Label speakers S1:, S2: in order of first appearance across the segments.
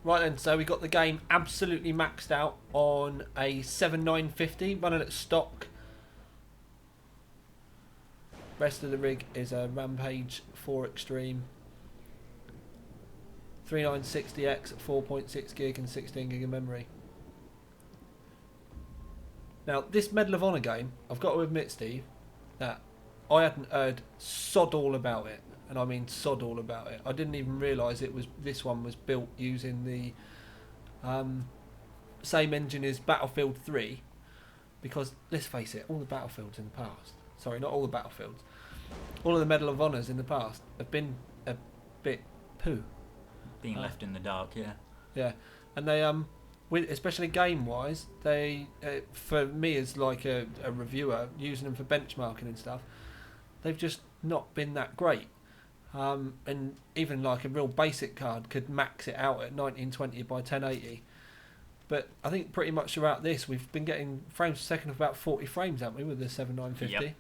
S1: Right then, so we got the game absolutely maxed out on a 7950 running at stock. Rest of the rig is a Rampage 4 Extreme 3960X at 4.6 gig and 16 gig of memory. Now, this Medal of Honor game, I've got to admit, Steve, that I hadn't heard sod all about it, and I mean sod all about it. I didn't even realise this one was built using the same engine as Battlefield 3, because let's face it, all the Battlefields in the past, sorry, not all the Battlefields, all of the Medal of Honors in the past have been a bit poo.
S2: Being left in the dark, yeah.
S1: Yeah, and they especially game wise, they for me as like a reviewer using them for benchmarking and stuff, they've just not been that great. And even like a real basic card could max it out at 1920 by 1080. But I think pretty much throughout this we've been getting frames per second of about 40 frames, haven't we, with the 7950?
S2: Yep.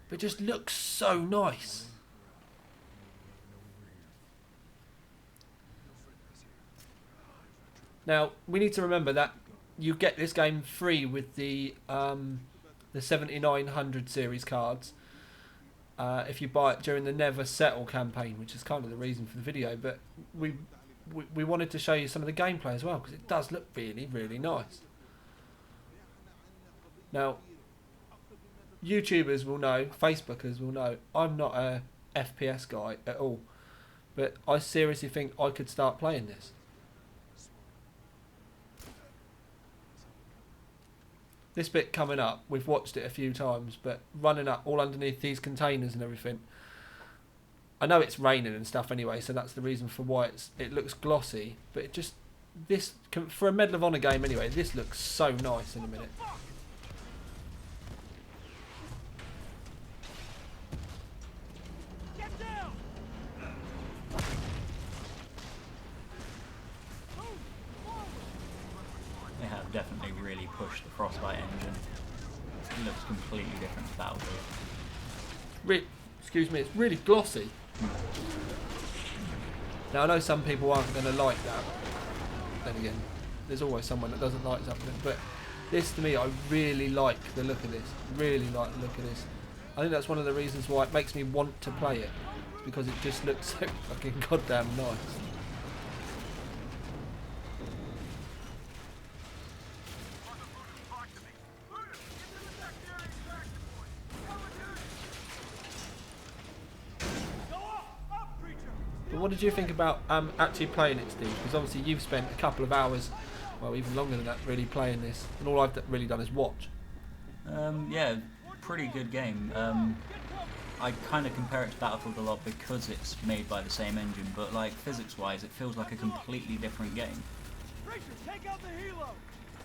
S1: But it just looks so nice. Now, we need to remember that you get this game free with the 7900 series cards if you buy it during the Never Settle campaign, which is kind of the reason for the video. But we wanted to show you some of the gameplay as well, because it does look really, really nice. Now, YouTubers will know, Facebookers will know, I'm not a FPS guy at all, but I seriously think I could start playing this. This bit coming up, we've watched it a few times, but running up all underneath these containers and everything. I know it's raining and stuff anyway, so that's the reason for why it looks glossy. But it just, for a Medal of Honor game anyway, this looks so nice in a minute.
S2: They have definitely really pushed the Frostbite engine. It looks completely different to Battlefield.
S1: Excuse me, it's really glossy. Now I know some people aren't going to like that. Then again, there's always someone that doesn't like something. But this, to me, I really like the look of this. Really like the look of this. I think that's one of the reasons why it makes me want to play it. It's because it just looks so fucking goddamn nice. But what did you think about actually playing it, Steve? Because obviously you've spent a couple of hours, well, even longer than that, really playing this, and all I've really done is watch.
S2: Yeah, pretty good game. I kind of compare it to Battlefield a lot because it's made by the same engine, but like physics-wise, it feels like a completely different game.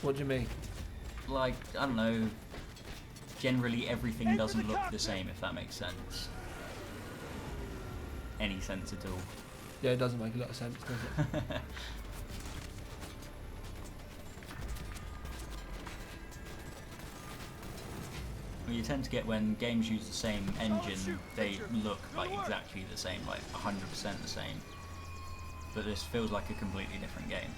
S1: What do you mean?
S2: Like, I don't know, generally everything doesn't look the same, if that makes sense. Any sense at all.
S1: Yeah, it doesn't make a lot of sense, does it?
S2: Well, you tend to get when games use the same engine, they look like exactly the same, like 100% the same. But this feels like a completely different game.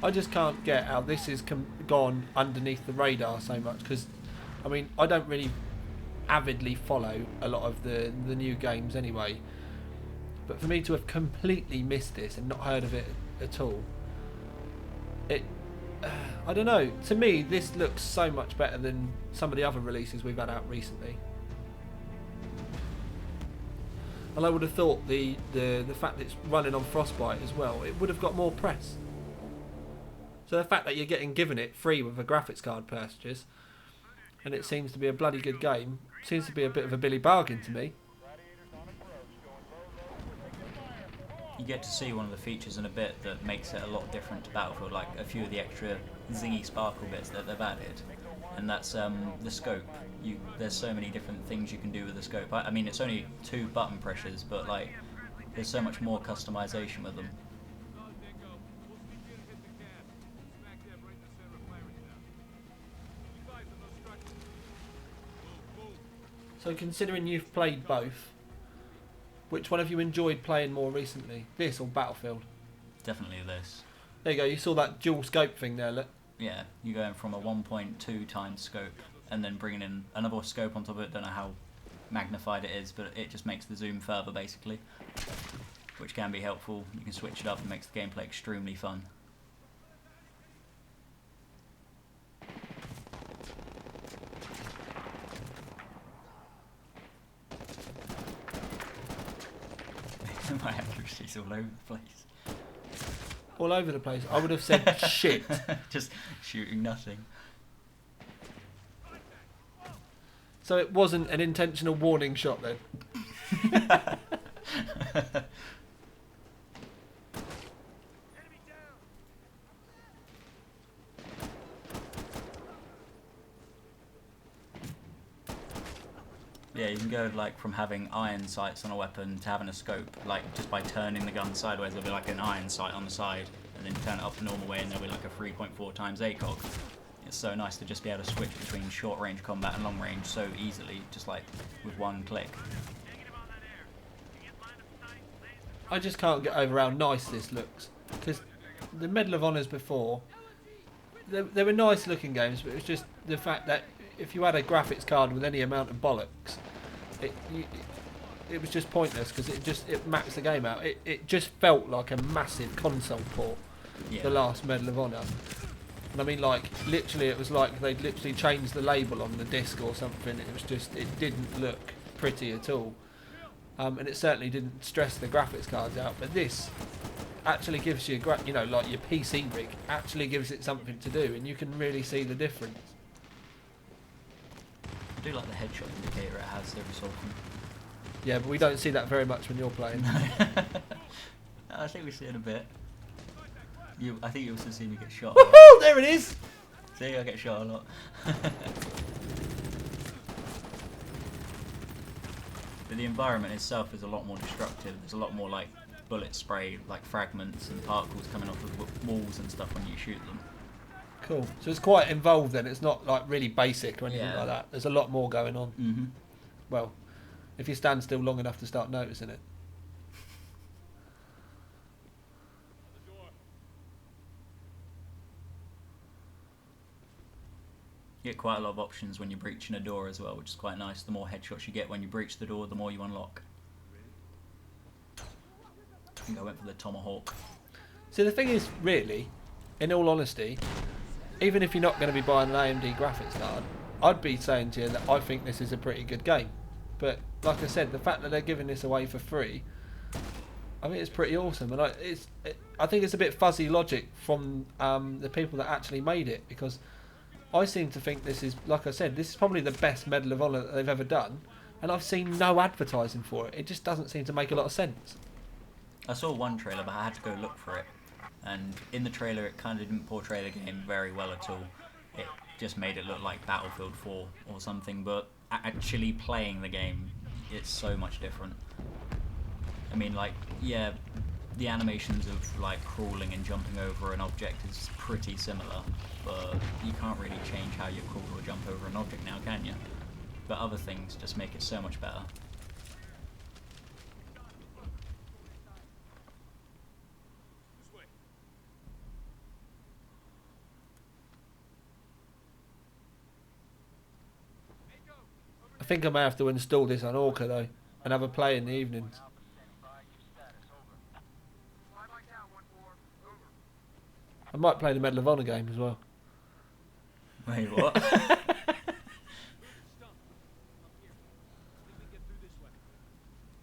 S1: I just can't get how this has gone underneath the radar so much, because, I mean, I don't really avidly follow a lot of the new games anyway, but for me to have completely missed this and not heard of it at all, I don't know, to me this looks so much better than some of the other releases we've had out recently. And I would have thought the fact that it's running on Frostbite as well, it would have got more press. So the fact that you're getting given it free with a graphics card purchase, and it seems to be a bloody good game, seems to be a bit of a Billy bargain to me.
S2: You get to see one of the features in a bit that makes it a lot different to Battlefield, like a few of the extra zingy sparkle bits that they've added, and that's the scope. There's so many different things you can do with the scope. I mean, it's only 2 button presses, but like there's so much more customization with them.
S1: So considering you've played both, which one have you enjoyed playing more recently? This or Battlefield?
S2: Definitely this.
S1: There you go, you saw that dual scope thing there, look.
S2: Yeah, you're going from a 1.2 times scope and then bringing in another scope on top of it. Don't know how magnified it is, but it just makes the zoom further basically, which can be helpful. You can switch it up and makes the gameplay extremely fun. My accuracy's all over the place.
S1: All over the place. I would have said shit.
S2: Just shooting nothing.
S1: So it wasn't an intentional warning shot then?
S2: Yeah, you can go like from having iron sights on a weapon to having a scope, like just by turning the gun sideways. There'll be like an iron sight on the side, and then you turn it up the normal way, and there'll be like a 3.4 times ACOG. It's so nice to just be able to switch between short range combat and long range so easily, just like with one click.
S1: I just can't get over how nice this looks, because the Medal of Honors before, they were nice looking games, but it was just the fact that if you had a graphics card with any amount of bollocks, it was just pointless, because it maxed the game out. It just felt like a massive console port. Yeah. The last Medal of Honor. And I mean, like, literally, it was like they'd literally changed the label on the disc or something. It was just, it didn't look pretty at all. And it certainly didn't stress the graphics cards out. But this actually gives you, you know, like your PC rig actually gives it something to do, and you can really see the difference.
S2: I do like the headshot indicator it has every so often.
S1: Yeah, but we don't see that very much when you're playing.
S2: I think we see it a bit. I think you also see me get shot.
S1: Woohoo! There it is!
S2: See, I get shot a lot. But the environment itself is a lot more destructive. There's a lot more like bullet spray, like fragments and particles coming off of walls and stuff when you shoot them.
S1: Cool. So it's quite involved then. It's not like really basic or anything like that. There's a lot more going on.
S2: Mm-hmm.
S1: Well, if you stand still long enough to start noticing it.
S2: You get quite a lot of options when you're breaching a door as well, which is quite nice. The more headshots you get when you breach the door, the more you unlock. I think I went for the Tomahawk.
S1: So the thing is, really, in all honesty, even if you're not going to be buying an AMD graphics card, I'd be saying to you that I think this is a pretty good game. But like I said, the fact that they're giving this away for free, I think it's pretty awesome. And I think it's a bit fuzzy logic from the people that actually made it, because I seem to think this is, like I said, this is probably the best Medal of Honor that they've ever done, and I've seen no advertising for it. It just doesn't seem to make a lot of sense.
S2: I saw one trailer, but I had to go look for it. And in the trailer, it kind of didn't portray the game very well at all. It just made it look like Battlefield 4 or something, but actually playing the game, it's so much different. I mean, like, yeah, the animations of like crawling and jumping over an object is pretty similar, but you can't really change how you crawl or jump over an object now, can you? But other things just make it so much better.
S1: I think I may have to install this on Orca though, and have a play in the evenings. I might play the Medal of Honor game as well.
S2: Wait, what?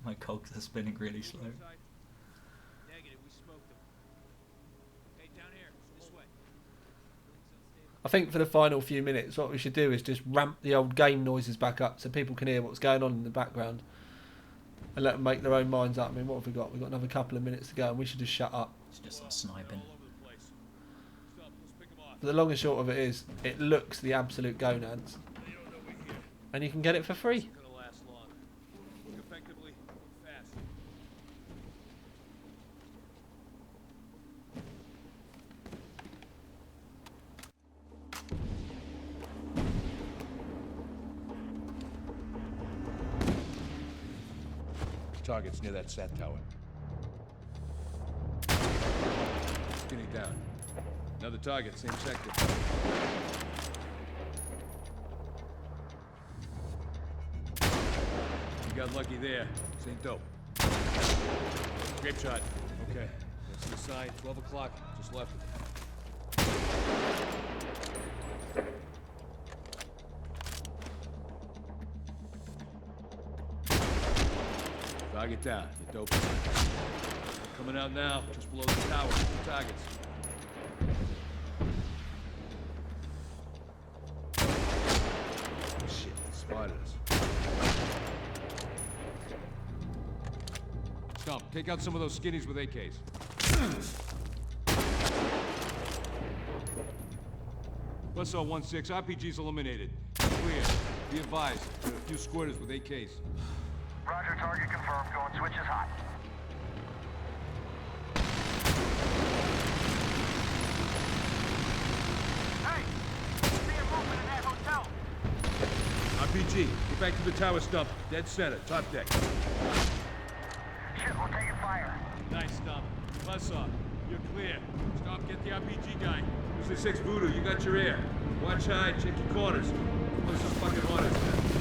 S2: My cogs are spinning really slow.
S1: I think for the final few minutes, what we should do is just ramp the old game noises back up so people can hear what's going on in the background, and let them make their own minds up. I mean, what have we got? We've got another couple of minutes to go, and we should just shut up.
S2: It's just some sniping.
S1: But the long and short of it is, it looks the absolute gonads, and you can get it for free.
S3: targets near that sat tower. Skinny down. Another target, same sector. You got lucky there. This ain't dope. Grape shot. Okay. That's the sign. 12 o'clock. Just left it. Target down. You're dope. Coming out now, just below the tower. Two targets. Shit, they spotted us. Stump, take out some of those skinnies with AKs. Buzzsaw 1-6, RPG's eliminated. Clear. Be advised, there are a few squirters with AKs.
S4: Roger, target confirmed. Going switches hot. Hey! See a movement in that hotel!
S3: RPG, get back to the tower, Stump. Dead center, top deck.
S4: Shit, we're taking fire.
S3: Nice, Stump. Buzzsaw, you're clear. Stump, get the RPG guy. Who's the 6 Voodoo? You got your ear. Watch high, check your corners. What's some fucking orders?